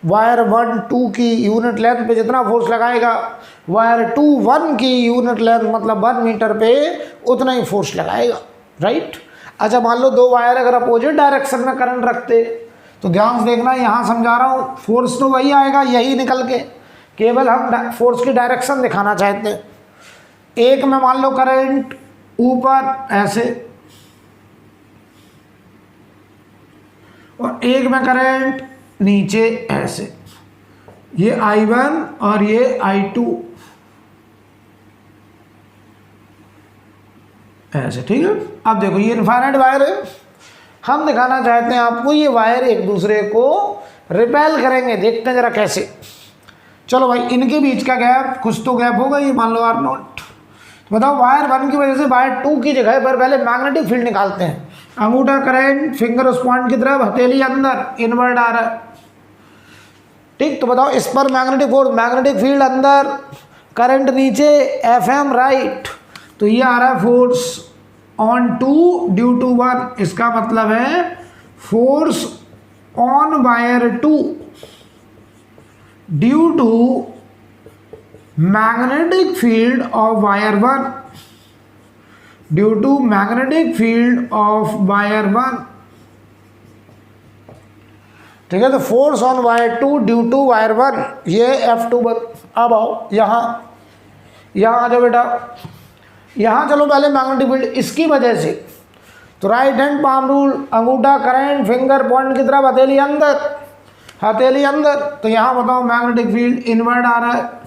S1: वायर 1 2 की यूनिट लेंथ पे जितना फोर्स लगाएगा, वायर 2 1 की यूनिट लेंथ मतलब 1 मीटर पे उतना ही फोर्स लगाएगा, राइट। अच्छा, मान लो 2 वायर अगर अपोजिट डायरेक्शन में करंट रखते, तो ध्यान से देखना, यहाँ समझा रहा हूँ, फोर्स तो वही आएगा यही निकल के, केवल हम फोर्स की डायरेक्शन दिखाना चाहते हैं। एक में मान लो करंट ऊपर ऐसे, और एक में करंट नीचे ऐसे, ये I1 और ये I2 ऐसे, ठीक है। अब देखो ये इनफाइनाइट वायर है, हम दिखाना चाहते हैं आपको ये वायर एक दूसरे को रिपेल करेंगे, देखते हैं जरा कैसे। चलो भाई, इनके बीच का गैप, कुछ तो गैप होगा, ये मान लो R0। तो बताओ वायर 1 की वजह से वायर 2 की जगह पर पहले मैग्नेटिक फील्ड निकालते हैं। अंगूठा करंट, फिंगर उस पॉइंट की तरफ, हथेली अंदर, इनवर्ड आ रहा है, ठीक। तो बताओ इस पर मैग्नेटिक फोर्स, मैग्नेटिक फील्ड अंदर, करंट नीचे, FM राइट। तो ये आ रहा है फोर्स ऑन 2 ड्यू टू 1, इसका मतलब है force on wire 2 due to magnetic field of wire 1, due to magnetic field of wire 1, ठीक है। तो force on wire 2 due to wire 1, ये F2 अब आओ यहाँ आ जाओ बेटा, यहाँ चलो पहले मैग्नेटिक फील्ड इसकी वजह से। तो राइट हैंड पाम रूल, अंगूठा करंट, फिंगर पॉइंट की तरफ, हथेली अंदर। तो यहाँ बताओ मैग्नेटिक फील्ड इनवर्ड आ रहा है।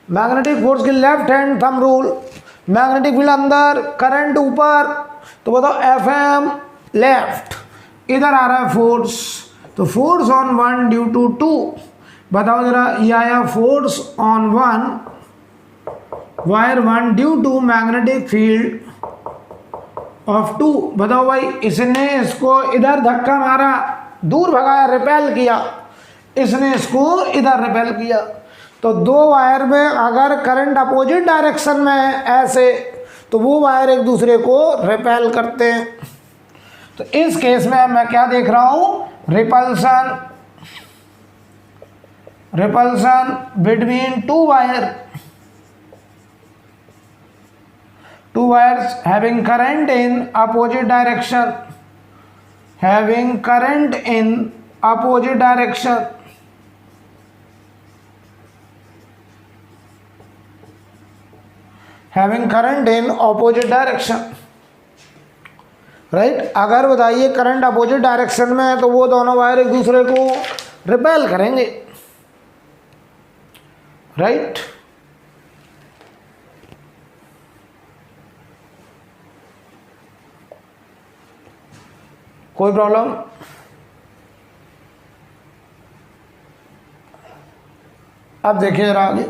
S1: मैग्नेटिक फोर्स की left hand thumb rule, magnetic field अंदर, करंट ऊपर, तो बताओ FM लेफ्ट, इधर आ रहा है फोर्स। तो फोर्स ऑन 1 ड्यू टू 2, बताओ जरा, ये आया force on 1 wire 1 due to magnetic field of 2। बताओ भाई, इसने इसको इधर धक्का मारा, दूर भगाया, रिपेल किया, इसने इसको इधर रिपेल किया। तो 2 वायर में अगर करंट अपोजिट डायरेक्शन में है ऐसे, तो वो वायर एक दूसरे को रिपेल करते हैं। तो इस केस में मैं क्या देख रहा हूँ, repulsion between 2 wires having current in opposite direction, having current in opposite direction, having current in opposite direction, right. अगर बताइए करंट अपोजिट डायरेक्शन में है तो वो दोनों वायर एक दूसरे को रिपेल करेंगे, राइट। कोई प्रॉब्लम? अब देखिए जरा आगे,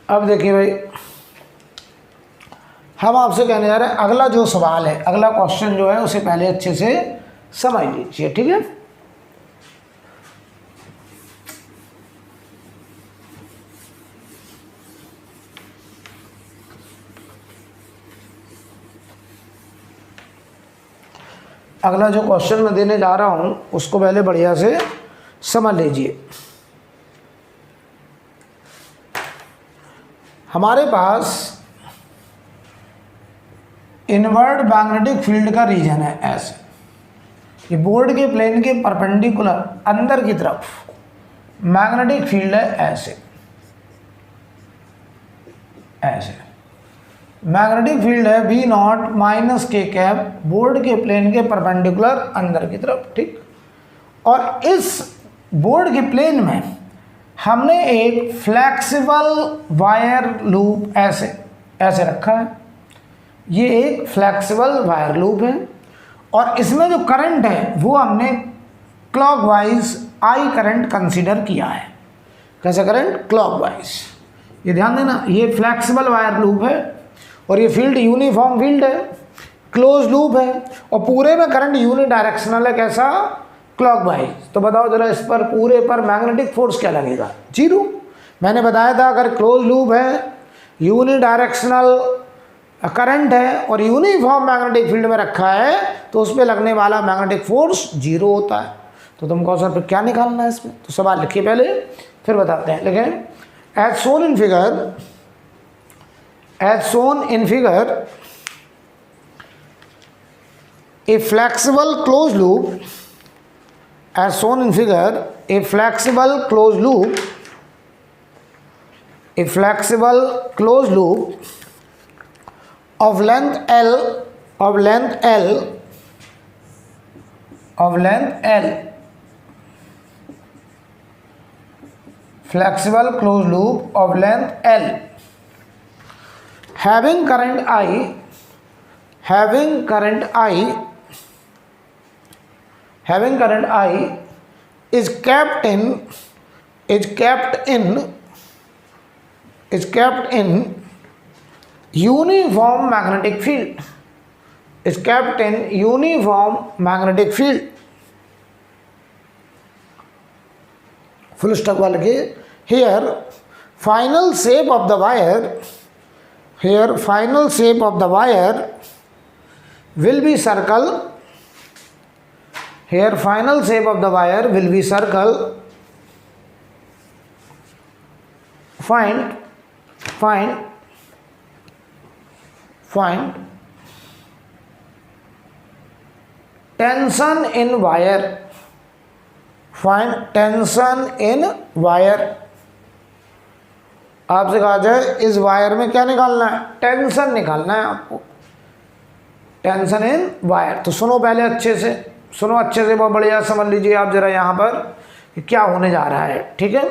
S1: अब देखिए भाई, हम आपसे कहने जा रहे हैं अगला जो सवाल है, अगला क्वेश्चन जो है उसे पहले अच्छे से समझ लीजिए, ठीक है। अगला जो क्वेश्चन मैं देने जा रहा हूं उसको पहले बढ़िया से समझ लीजिए। हमारे पास इनवर्ड मैग्नेटिक फील्ड का रीजन है ऐसे, ये बोर्ड के प्लेन के परपेंडिकुलर अंदर की तरफ मैग्नेटिक फील्ड है ऐसे, ऐसे मैग्नेटिक फील्ड है V नॉट माइनस के कैप बोर्ड के प्लेन के परपेंडिकुलर अंदर की तरफ, ठीक। और इस बोर्ड के प्लेन में हमने एक फ्लेक्सिबल वायर लूप ऐसे ऐसे रखा है, ये एक फ्लेक्सिबल वायर लूप है और इसमें जो करंट है वो हमने क्लॉकवाइज आई करंट कंसीडर किया है। कैसे करंट? क्लॉकवाइज। ये ध्यान देना, ये फ्लेक्सिबल वायर लूप है और ये फील्ड यूनिफॉर्म फील्ड है, क्लोज लूप है और पूरे में करंट यूनिडायरेक्शनल है। कैसा? क्लॉकवाइज। तो बताओ जरा इस पर पूरे पर मैग्नेटिक फोर्स क्या लगेगा? जीरो। मैंने बताया था अगर क्लोज लूप है, यूनिडायरेक्शनल करंट है और यूनिफॉर्म मैग्नेटिक फील्ड में रखा है तो उस पर लगने वाला मैग्नेटिक फोर्स जीरो होता है। तो तुमको सर फिर क्या निकालना है इसमें? तो सवाल लिखिए पहले फिर बताते हैं। लेकिन as shown in figure, as shown in figure a flexible close loop, as shown in figure, a flexible closed loop, a flexible closed loop of length L, of length L, of length L, flexible closed loop of length L, having current I, having current I, having current I is kept in, is kept in, is kept in uniform magnetic field, is kept in uniform magnetic field. Full stop वाले के here final shape of the wire, here final shape of the wire will be circle, here final shape of the wire will be circle. Find tension in wire, find tension in wire। आपसे कहा जाए इस वायर में क्या निकालना है? टेंशन निकालना है आपको, टेंशन इन वायर। तो सुनो पहले अच्छे से, सुनो अच्छे से, बहुत बढ़िया समझ लीजिए आप जरा यहाँ पर क्या होने जा रहा है, ठीक है।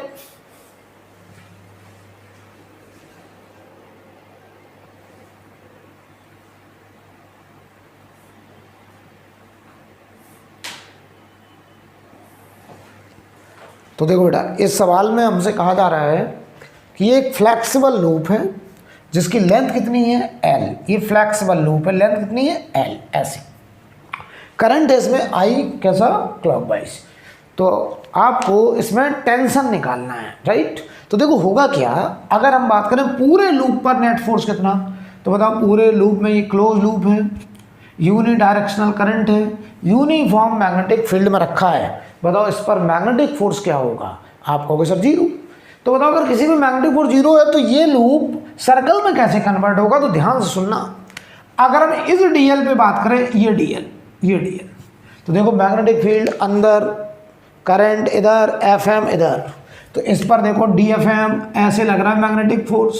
S1: तो देखो बेटा, इस सवाल में हमसे कहा जा रहा है कि ये एक फ्लैक्सिबल लूप है जिसकी लेंथ कितनी है L। ये फ्लैक्सिबल लूप है, लेंथ कितनी है L, ऐसी। करंट है इसमें I कैसा, क्लॉकवाइज। तो आपको इसमें टेंशन निकालना है, राइट। तो देखो होगा क्या, अगर हम बात करें पूरे लूप पर नेट फोर्स कितना, तो बताओ पूरे लूप में ये क्लोज लूप है, यूनी डायरेक्शनल करंट है, यूनिफॉर्म मैग्नेटिक फील्ड में रखा है। बताओ इस पर मैग्नेटिक फोर्स क्या होगा, आप कहोगे सर जीरो। तो बताओ अगर किसी में मैग्नेटिक फोर्स जीरो है तो ये लूप सर्कल में कैसे कन्वर्ट होगा, तो ध्यान से सुनना। अगर हम इस डीएल पे बात करें, ये डीएल, तो देखो मैग्नेटिक फील्ड अंदर, करंट इधर, एफएम इधर, तो इस पर देखो डीएफएम ऐसे लग रहा है मैग्नेटिक फोर्स।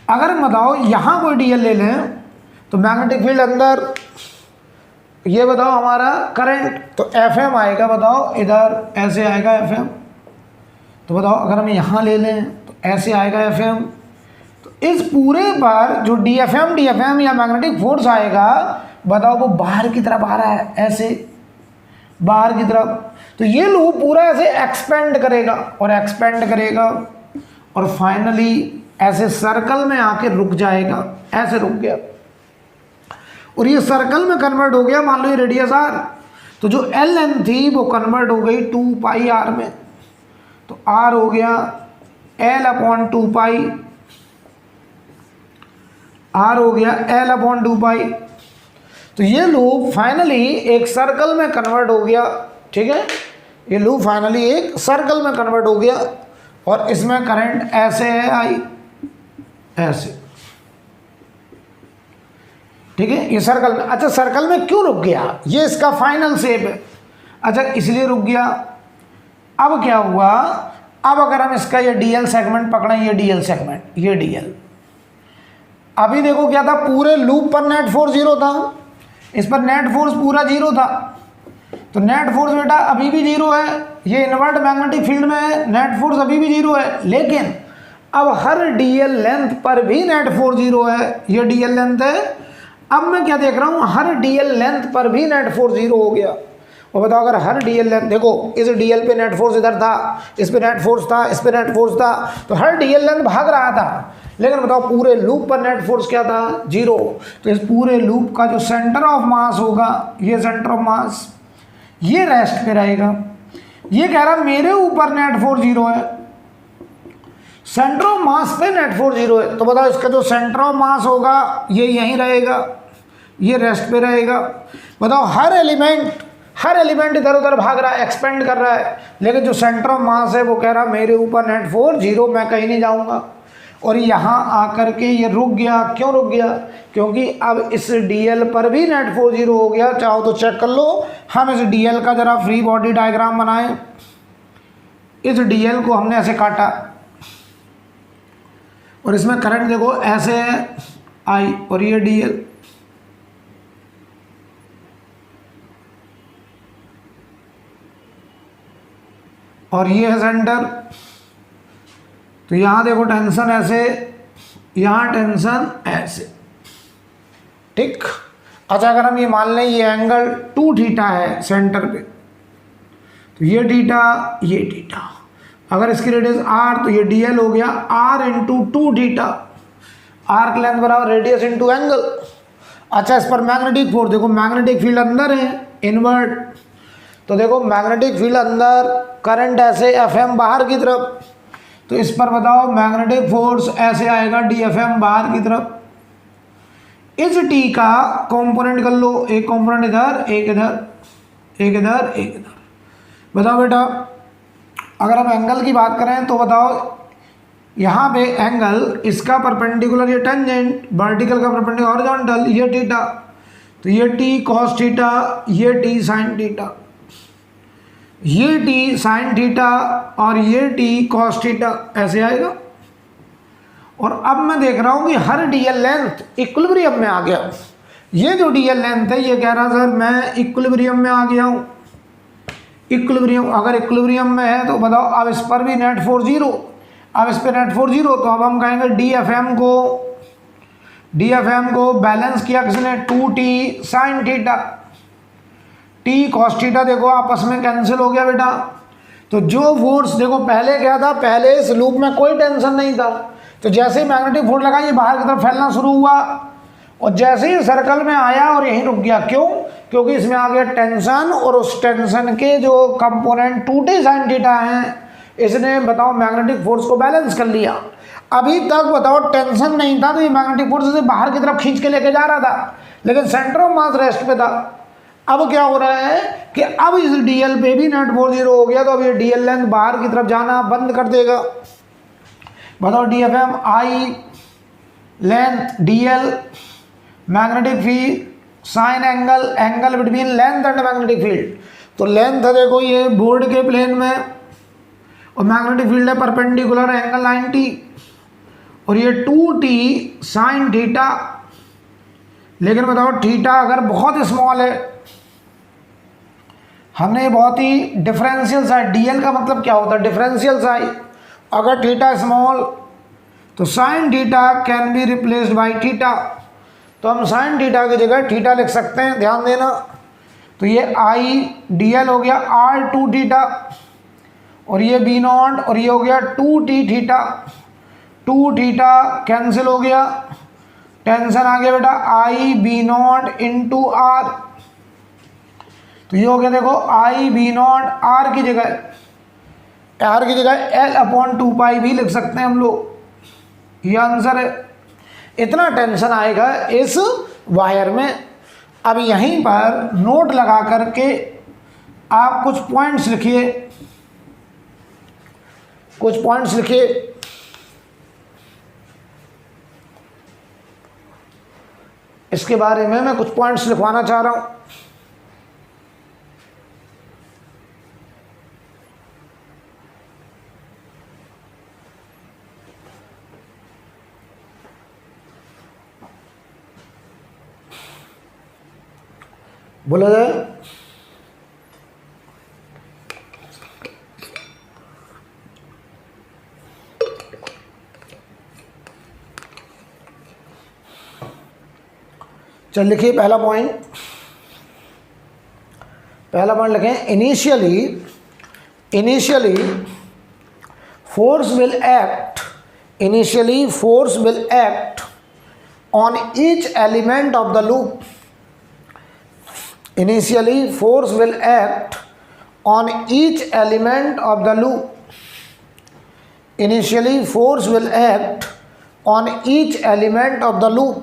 S1: अगर बताओ यहाँ कोई डीएल ले लें तो मैग्नेटिक फील्ड अंदर, ये बताओ हमारा करंट, तो एफएम आएगा, बताओ इधर ऐसे आएगा एफएम। तो बताओ अगर हम यहाँ ले लें तो ऐसे आएगा एफएम। तो इस पूरे पर जो डीएफएम या मैग्नेटिक फोर्स आएगा, बताओ वो बाहर की तरफ आ रहा है, ऐसे बाहर की तरफ। तो ये लूप पूरा ऐसे एक्सपेंड करेगा और फाइनली ऐसे सर्कल में आके रुक जाएगा, ऐसे रुक गया और ये सर्कल में कन्वर्ट हो गया। मान लो ये रेडियस r, तो जो एल लेंथ थी वो कन्वर्ट हो गई 2 पाई r में, तो r हो गया L/2 पाई, r हो गया L/2 पाई। तो ये लूप फाइनली एक सर्कल में कन्वर्ट हो गया, ठीक है। ये लूप फाइनली एक सर्कल में कन्वर्ट हो गया और इसमें करंट ऐसे है आई, ऐसे, ठीक है। ये सर्कल में, अच्छा सर्कल में क्यों रुक गया, ये इसका फाइनल शेप है, अच्छा इसलिए रुक गया। अब क्या हुआ, अब अगर हम इसका ये डीएल सेगमेंट पकड़ें, ये डीएल सेगमेंट, ये डीएल, अभी देखो क्या था, पूरे लूप पर नेट फोर्स जीरो था, इस पर नेट फोर्स पूरा जीरो था। तो नेट फोर्स बेटा अभी भी जीरो है, ये इन्वर्ट मैग्नेटिक फील्ड में है, नेट फोर्स अभी भी जीरो है। लेकिन अब हर डीएल लेंथ पर भी नेट फोर्स जीरो है, ये डीएल लेंथ है। अब मैं क्या देख रहा हूँ, हर डीएल लेंथ पर भी नेट फोर्स जीरो हो गया। और बताओ अगर हर डीएल लेंथ, देखो इस डीएल पे नेट फोर्स इधर था, इस पे नेट फोर्स था, इस पे नेट फोर्स था, तो हर डीएल लेंथ भाग रहा था। लेकिन बताओ पूरे लूप पर नेट फोर्स क्या था, जीरो। तो इस पूरे लूप का जो सेंटर ऑफ मास होगा, ये सेंटर ऑफ मास, ये रेस्ट पे रहेगा। ये कह रहा मेरे ऊपर नेट फोर्स जीरो है, सेंटर ऑफ मास पे नेट फोर्स जीरो है। तो बताओ इसका जो सेंटर ऑफ मास होगा ये यहीं रहेगा, ये रेस्ट पे रहेगा। बताओ हर एलिमेंट इधर उधर भाग रहा है, एक्सपेंड कर रहा है, लेकिन जो सेंटर ऑफ मास है वो कह रहा मेरे ऊपर नेट फोर्स जीरो, मैं कहीं नहीं जाऊंगा। और यहाँ आकर के ये रुक गया। क्यों रुक गया, क्योंकि अब इस डीएल पर भी नेट फोर्स जीरो हो गया। चाहो तो चेक कर लो, हम इस डीएल का जरा फ्री बॉडी डायग्राम बनाएं। इस डीएल को हमने ऐसे काटा और इसमें करंट देखो ऐसे है आई, और ये डीएल, और ये है सेंटर। तो यहाँ देखो टेंशन ऐसे, यहाँ टेंशन ऐसे, ठीक। अच्छा अगर हम ये मान लें ये एंगल 2 थीटा है सेंटर पे, तो ये थीटा, ये थीटा। अगर इसकी रेडियस r, तो ये dl हो गया r into 2 theta, arc length बराबर रेडियस इंटू एंगल। अच्छा इस पर मैग्नेटिक फोर्स देखो, मैग्नेटिक फील्ड अंदर है, इनवर्ट। तो देखो मैग्नेटिक फील्ड अंदर, करंट ऐसे, एफएम बाहर की तरफ। तो इस पर बताओ मैग्नेटिक फोर्स ऐसे आएगा, डीएफएम बाहर की तरफ। इस टी का कंपोनेंट कर लो, एक कंपोनेंट इधर, एक इधर, एक इधर, एक इधर। बताओ बेटा अगर हम एंगल की बात करें तो बताओ यहाँ पे एंगल, इसका परपेंडिकुलर ये टेंजेंट, वर्टिकल का परपेंडिकुलर हॉरिजॉन्टल, ये थीटा। तो ये टी कॉस थीटा, ये टी साइन थीटा, ये टी साइन थीटा और ये टी कॉस थीटा, ऐसे आएगा। और अब मैं देख रहा हूँ कि हर डीएल लेंथ इक्विलिब्रियम में आ गया। ये जो डीएल लेंथ है ये कह रहा सर मैं इक्विलिब्रियम में आ गया हूँ। इक्विलिब्रियम, अगर इक्विलिब्रियम में है तो बताओ अब इस पर भी नेट फोर्स जीरो, अब इस पर नेट फोर्स जीरो। तो अब हम कहेंगे डीएफएम को बैलेंस किया किसने, 2t sine theta, T cos theta देखो आपस में कैंसिल हो गया बेटा, तो जो फोर्स देखो पहले क्या था, पहले इस लूप में कोई टेंशन नहीं था, तो जैसे ही मैग्नेटिक फोर्स लगा ये बाहर की तरफ फैलना शुरू हुआ और जैसे ही सर्कल में आया और यहीं रुक गया। क्यों? क्योंकि इसमें आ गया टेंशन और उस टेंशन के जो कंपोनेंट 2t sin थीटा हैं इसने बताओ मैग्नेटिक फोर्स को बैलेंस कर लिया। अभी तक बताओ टेंशन नहीं था तो ये मैग्नेटिक फोर्स से बाहर की तरफ खींच के लेके जा रहा था, लेकिन सेंटर ऑफ मास रेस्ट पे था। अब क्या हो रहा है कि अब इस डीएल पे भी नेट फोर्स 0 हो गया, तो अब ये डीएल लेंथ बाहर की तरफ जाना बंद कर देगा। बताओ DFM I length DL magnetic field sign angle angle between length and magnetic field. तो लेंथ है देखो ये बोर्ड के प्लेन में और मैग्नेटिक फील्ड है परपेंडिकुलर एंगल 90 और ये 2t sin थीटा। लेकिन बताओ थीटा अगर बहुत स्मॉल है, हमने बहुत ही डिफरेंशियल साइड, डीएल का मतलब क्या होता है डिफरेंशियल साइड, अगर थीटा स्मॉल तो sine theta can be replaced by theta. तो हम साइन थीटा की जगह थीटा लिख सकते हैं, ध्यान देना। तो ये आई डीएल हो गया r2 थीटा और ये बी नॉट और ये हो गया 2t थीटा। 2 थीटा कैंसिल हो गया, टेंशन आ गया बेटा आई बी नॉट इंटू आर। तो ये हो गया देखो आई बी नॉट आर की जगह L/2π भी लिख सकते हैं हम लोग। ये आंसर है। इतना टेंशन आएगा इस वायर में। अब यहीं पर नोट लगा करके आप कुछ पॉइंट्स लिखिए, कुछ पॉइंट्स लिखिए। इसके बारे में मैं कुछ पॉइंट्स लिखवाना चाह रहा हूं। बोला जाए चल लिखिए पहला पॉइंट लिखें। Initially force will act on each element of the loop. Initially force will act on each element of the loop. Initially force will act on each element of the loop.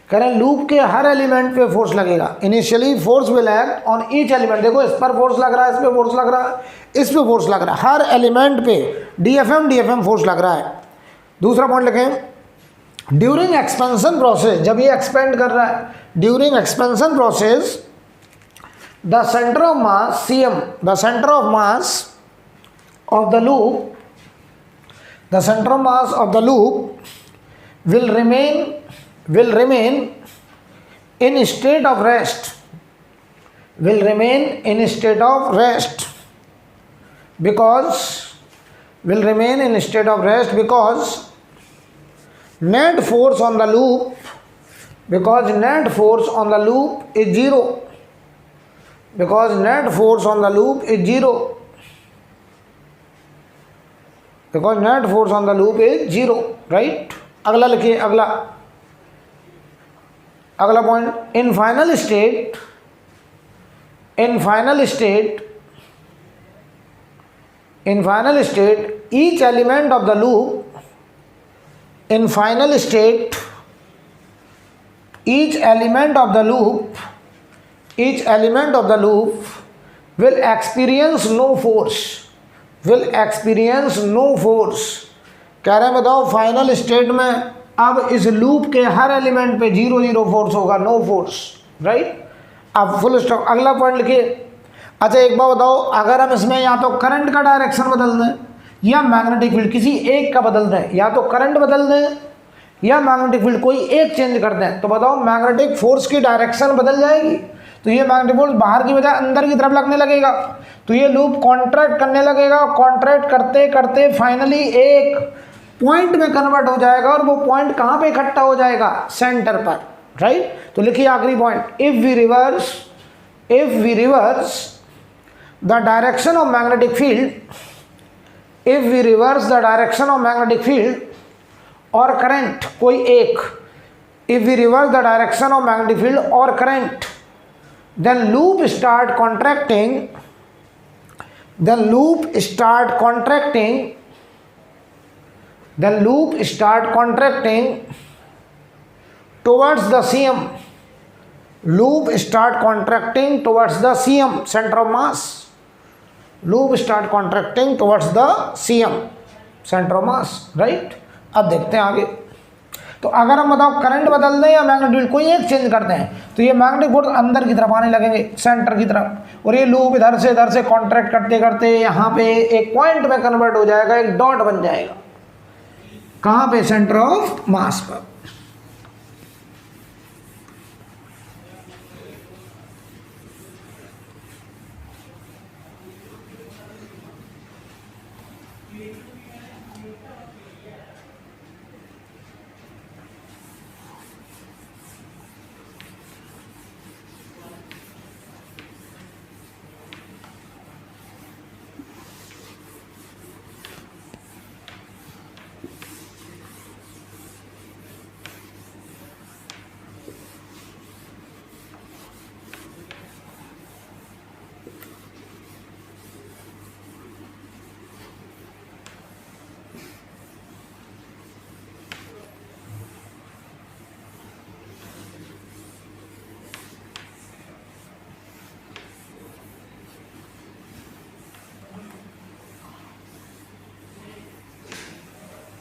S1: कह रहे हैं लूप के हर एलिमेंट पे फोर्स लगेगा। Initially force will act on each element. देखो इस पर फोर्स लग रहा है, इस पे फोर्स लग रहा है, इस पे फोर्स लग रहा है, हर एलिमेंट पे डीएफएम फोर्स लग रहा है। दूसरा पॉइंट लिखें ड्यूरिंग एक्सपेंशन प्रोसेस, जब ये एक्सपेंड कर रहा है, during expansion process the centre of mass CM, the centre of mass of the loop, the centre of mass of the loop will remain in state of rest, will remain in state of rest because net force on the loop is zero, because net force on the loop is zero, right? अगला लिखिए, अगला point in final state each element of the loop will experience no force, कह रहे हैं बताओ फाइनल स्टेट में अब इस लूप के हर एलिमेंट पे 0 फोर्स होगा, नो फोर्स, राइट। अब फुल स्टॉप। अगला पॉइंट लिखिए। अच्छा एक बात बताओ, अगर हम इसमें या तो करंट का डायरेक्शन बदल दें या मैग्नेटिक फील्ड किसी एक का बदल दें, या तो करंट बदल दें या मैग्नेटिक फील्ड कोई एक चेंज कर दें, तो बताओ मैग्नेटिक फोर्स की डायरेक्शन बदल जाएगी। तो ये मैग्नेटिक फोर्स बाहर की बजाय अंदर की तरफ लगने लगेगा, तो ये लूप कॉन्ट्रैक्ट करने लगेगा। कॉन्ट्रैक्ट करते करते फाइनली एक पॉइंट में कन्वर्ट हो जाएगा और वो पॉइंट कहाँ पे इकट्ठा हो जाएगा, सेंटर पर, राइट। तो लिखिए आखिरी point, if we reverse the direction of magnetic field, if we reverse the direction of magnetic field और करंट, कोई एक, if we reverse the direction of magnetic field और current, then loop start contracting, then loop start contracting, then loop start contracting towards the CM, loop start contracting towards the CM, center of mass, loop start contracting towards the CM, center of mass, right? अब देखते हैं आगे। तो अगर हम बताओ करंट बदल दें या मैग्नेटिक फील्ड कोई एक चेंज करते हैं, तो ये मैग्नेटिक फोर्स अंदर की तरफ आने लगेंगे, सेंटर की तरफ, और ये लूप इधर से कॉन्ट्रैक्ट करते करते यहाँ पे एक पॉइंट में कन्वर्ट हो जाएगा, एक डॉट बन जाएगा। कहाँ पे? सेंटर ऑफ मास पर।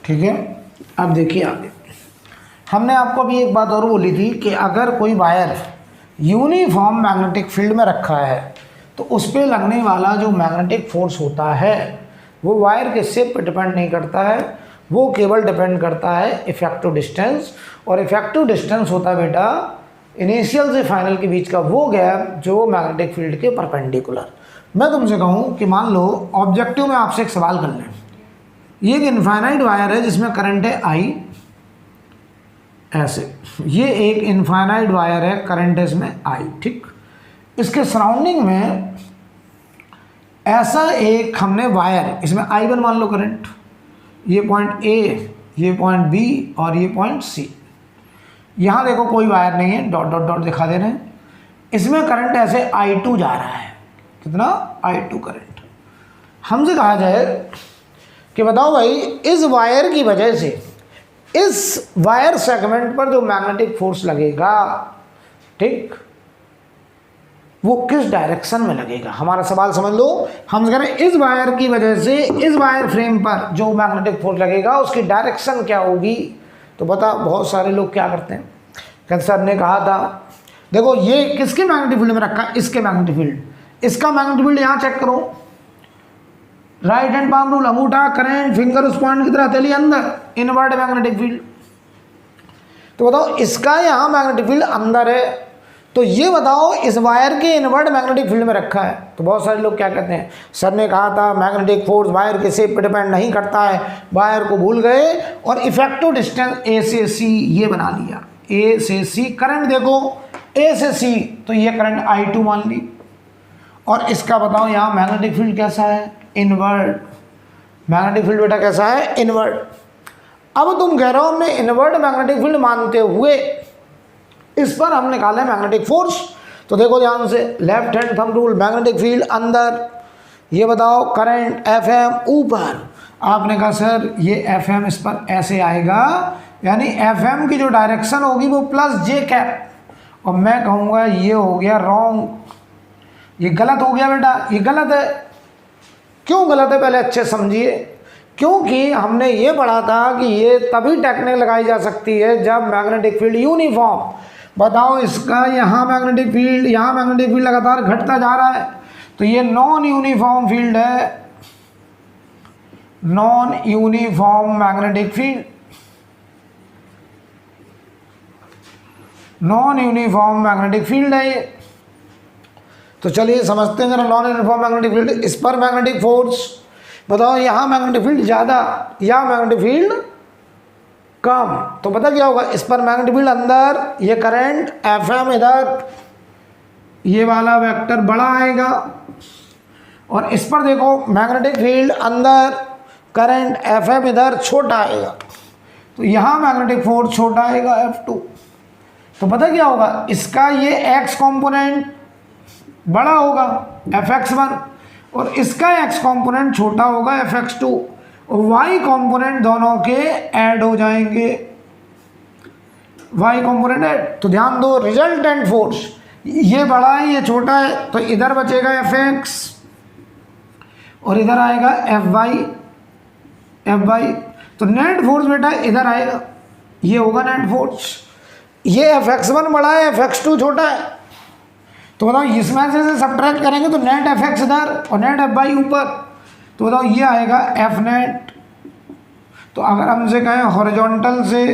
S1: ठीक है, अब देखिए आगे। हमने आपको अभी एक बात और बोली थी कि अगर कोई वायर यूनिफॉर्म मैग्नेटिक फील्ड में रखा है तो उस पर लगने वाला जो मैग्नेटिक फोर्स होता है वो वायर के शेप पर डिपेंड नहीं करता है, वो केवल डिपेंड करता है इफेक्टिव डिस्टेंस। और इफेक्टिव डिस्टेंस होता है बेटा इनिशियल से फाइनल के बीच का वो गैप जो मैग्नेटिक फील्ड के परपेंडिकुलर। मैं तुमसे कहूँ कि मान लो ऑब्जेक्टिव में आपसे एक सवाल कर लें, ये एक इनफाइनाइट वायर है जिसमें करंट है I, ऐसे, ये एक इनफाइनाइट वायर है, करंट है इसमें I, ठीक। इसके सराउंडिंग में ऐसा एक हमने वायर, इसमें I1 मान लो करंट, ये पॉइंट A, ये पॉइंट B और ये पॉइंट C। यहाँ देखो कोई वायर नहीं है, डॉट डॉट डॉट दिखा दे रहे हैं। इसमें करंट ऐसे I2 जा रहा है, कितना? I2 current. हमसे कहा जाए कि बताओ भाई इस वायर की वजह से इस वायर सेगमेंट पर जो मैग्नेटिक फोर्स लगेगा, ठीक, वो किस डायरेक्शन में लगेगा। हमारा सवाल समझ लो, हम कह रहे हैं इस वायर की वजह से इस वायर फ्रेम पर जो मैग्नेटिक फोर्स लगेगा उसकी डायरेक्शन क्या होगी। तो बता, बहुत सारे लोग क्या करते हैं, कहते सर ने कहा था, देखो ये किसके मैग्नेटिक फील्ड में रखा, इसके मैग्नेटिक फील्ड, इसका मैग्नेटिक फील्ड यहाँ चेक करो, राइट हैंड पाम रूल, अंगूठा करंट फिंगर उस पॉइंट की तरह चलिए अंदर, इनवर्ड मैग्नेटिक फील्ड। तो बताओ इसका यहाँ मैग्नेटिक फील्ड अंदर है, तो ये बताओ इस वायर के इनवर्ड मैग्नेटिक फील्ड में रखा है। तो बहुत सारे लोग क्या कहते हैं, सर ने कहा था मैग्नेटिक फोर्स वायर के शेप पर डिपेंड नहीं करता है, वायर को भूल गए और इफेक्टिव डिस्टेंस A से C ये बना लिया, A से C। करंट देखो A से C, तो ये करंट I2 मान ली, और इसका बताओ यहाँ मैग्नेटिक फील्ड कैसा है, इनवर्ड। मैग्नेटिक फील्ड बेटा कैसा है, इनवर्ड। अब तुम कह रहे हो हमने इनवर्ड मैग्नेटिक फील्ड मानते हुए इस पर हम निकाले मैग्नेटिक फोर्स। तो देखो ध्यान से, left hand thumb rule, magnetic field अंदर, ये बताओ करंट FM ऊपर। आपने कहा सर ये FM इस पर ऐसे आएगा, यानी FM की जो डायरेक्शन होगी वो +J, और मैं कहूँगा ये हो गया रॉन्ग, ये गलत हो गया बेटा, ये गलत है। क्यों गलत है पहले अच्छे समझिए, क्योंकि हमने ये पढ़ा था कि ये तभी टेक्निक लगाई जा सकती है जब मैग्नेटिक फील्ड यूनिफॉर्म। बताओ इसका यहाँ मैग्नेटिक फील्ड, यहाँ मैग्नेटिक फील्ड लगातार घटता जा रहा है, तो ये नॉन यूनिफॉर्म फील्ड है, non uniform magnetic field, non uniform magnetic field है ये। तो चलिए समझते हैं जरा, नॉन यूनिफॉर्म मैग्नेटिक फील्ड, इस पर मैग्नेटिक फोर्स, बताओ यहाँ मैग्नेटिक फील्ड ज़्यादा या मैग्नेटिक फील्ड कम, तो पता क्या होगा, इस पर मैग्नेटिक फील्ड अंदर, ये करंट FM इधर, ये वाला वेक्टर बड़ा आएगा, और इस पर देखो मैग्नेटिक फील्ड अंदर, करंट Fm इधर छोटा आएगा, तो यहाँ मैग्नेटिक फोर्स छोटा आएगा F2। तो पता क्या होगा, इसका ये x कंपोनेंट बड़ा होगा Fx1 और इसका x कंपोनेंट छोटा होगा Fx2 और y कंपोनेंट दोनों के ऐड हो जाएंगे, y कंपोनेंट ऐड। तो ध्यान दो, रिजल्टेंट फोर्स ये बड़ा है ये छोटा है, तो इधर बचेगा Fx और इधर आएगा Fy। तो नेट फोर्स बेटा इधर आएगा, ये होगा नेट फोर्स। ये Fx1 बड़ा है Fx2 छोटा है, तो बताओ इसमें से सब्ट्रैक्ट करेंगे तो नेट Fx इधर और नेट Fy ऊपर, तो बताओ ये आएगा F नेट। तो अगर हमसे कहें हॉरिजॉन्टल से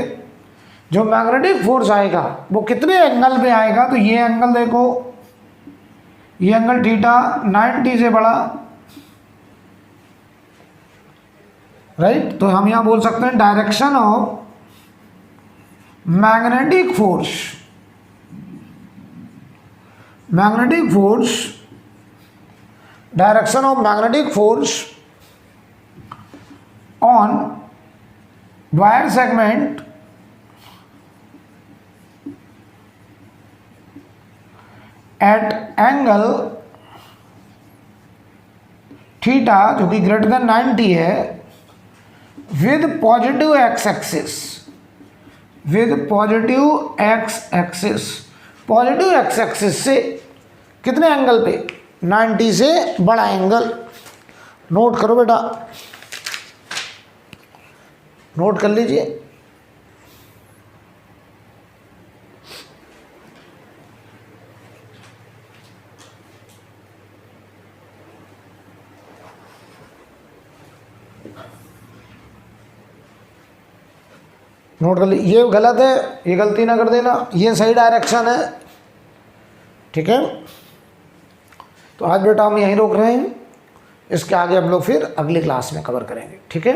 S1: जो मैग्नेटिक फोर्स आएगा वो कितने एंगल पे आएगा, तो ये एंगल देखो, ये एंगल थीटा 90 से बड़ा, राइट। तो हम यहाँ बोल सकते हैं direction of magnetic force, direction of magnetic force on wire segment at angle theta जो कि ग्रेटर देन 90 है with positive X axis, positive X axis से कितने एंगल पे, 90 से बड़ा एंगल। नोट करो बेटा, नोट कर लीजिए। नोट कर लीजिए, ये गलत है, ये गलती ना कर देना, ये सही डायरेक्शन है, ठीक है। तो आज बेटा हम यहीं रोक रहे हैं, इसके आगे हम लोग फिर अगली क्लास में कवर करेंगे, ठीक है।